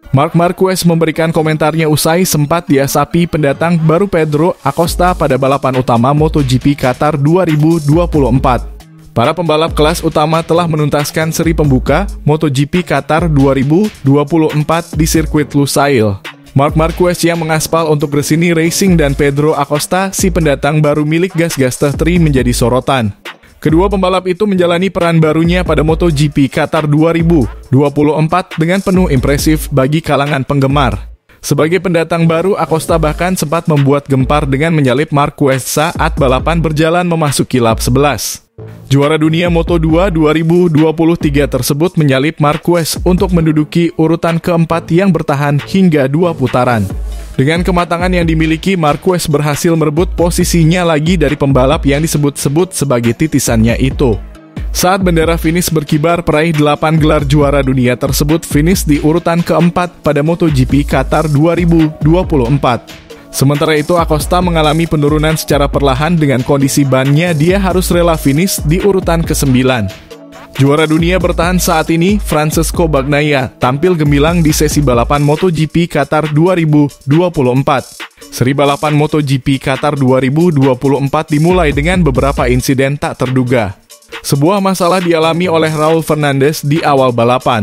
Marc Marquez memberikan komentarnya usai sempat diasapi pendatang baru Pedro Acosta pada balapan utama MotoGP Qatar 2024. Para pembalap kelas utama telah menuntaskan seri pembuka MotoGP Qatar 2024 di sirkuit Lusail. Marc Marquez yang mengaspal untuk Gresini Racing dan Pedro Acosta, si pendatang baru milik gas-gas Tri, menjadi sorotan. Kedua pembalap itu menjalani peran barunya pada MotoGP Qatar 2024 dengan penuh impresif bagi kalangan penggemar. Sebagai pendatang baru, Acosta bahkan sempat membuat gempar dengan menyalip Marquez saat balapan berjalan memasuki lap 11. Juara dunia Moto2 2023 tersebut menyalip Marquez untuk menduduki urutan keempat yang bertahan hingga 2 putaran. Dengan kematangan yang dimiliki, Marquez berhasil merebut posisinya lagi dari pembalap yang disebut-sebut sebagai titisannya itu. Saat bendera finish berkibar, peraih 8 gelar juara dunia tersebut finish di urutan keempat pada MotoGP Qatar 2024. Sementara itu, Acosta mengalami penurunan secara perlahan dengan kondisi bannya, dia harus rela finish di urutan ke-9. Juara dunia bertahan saat ini, Francesco Bagnaia, tampil gemilang di sesi balapan MotoGP Qatar 2024. Seri balapan MotoGP Qatar 2024 dimulai dengan beberapa insiden tak terduga. Sebuah masalah dialami oleh Raul Fernandez di awal balapan.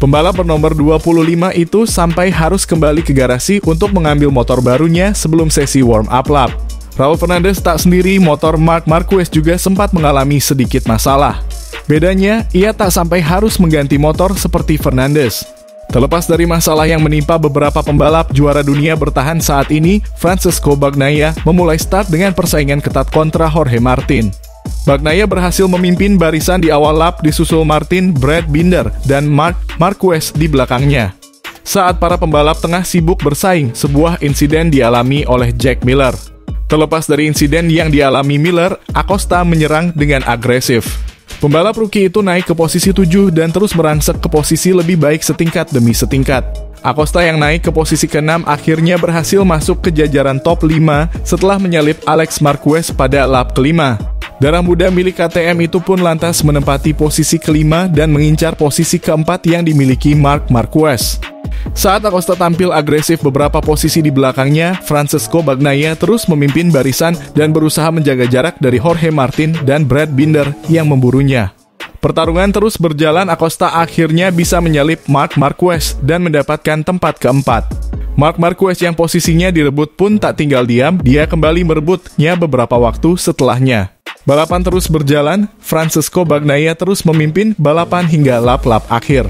Pembalap bernomor 25 itu sampai harus kembali ke garasi untuk mengambil motor barunya sebelum sesi warm-up lap. Raul Fernandez tak sendiri, motor Marc Marquez juga sempat mengalami sedikit masalah. Bedanya, ia tak sampai harus mengganti motor seperti Fernandez. Terlepas dari masalah yang menimpa beberapa pembalap, juara dunia bertahan saat ini, Francesco Bagnaia memulai start dengan persaingan ketat kontra Jorge Martin. Bagnaia berhasil memimpin barisan di awal lap, disusul Martin, Brad Binder, dan Marc Marquez di belakangnya. Saat para pembalap tengah sibuk bersaing, sebuah insiden dialami oleh Jack Miller. Terlepas dari insiden yang dialami Miller, Acosta menyerang dengan agresif. Pembalap rookie itu naik ke posisi 7 dan terus merangsek ke posisi lebih baik setingkat demi setingkat. Acosta yang naik ke posisi ke-6 akhirnya berhasil masuk ke jajaran top 5 setelah menyalip Alex Marquez pada lap kelima. Darah muda milik KTM itu pun lantas menempati posisi kelima dan mengincar posisi keempat yang dimiliki Marc Marquez. Saat Acosta tampil agresif beberapa posisi di belakangnya, Francesco Bagnaia terus memimpin barisan dan berusaha menjaga jarak dari Jorge Martin dan Brad Binder yang memburunya. Pertarungan terus berjalan, Acosta akhirnya bisa menyalip Marc Marquez dan mendapatkan tempat keempat. Marc Marquez yang posisinya direbut pun tak tinggal diam, dia kembali merebutnya beberapa waktu setelahnya. Balapan terus berjalan, Francesco Bagnaia terus memimpin balapan hingga lap-lap akhir.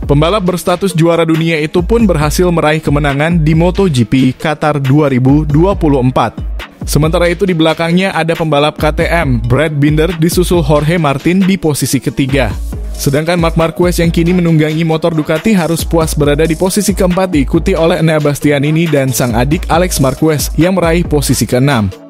Pembalap berstatus juara dunia itu pun berhasil meraih kemenangan di MotoGP Qatar 2024. Sementara itu di belakangnya ada pembalap KTM, Brad Binder, disusul Jorge Martin di posisi ketiga. Sedangkan Marc Marquez yang kini menunggangi motor Ducati harus puas berada di posisi keempat, diikuti oleh Enea Bastianini dan sang adik Alex Marquez yang meraih posisi ke-6.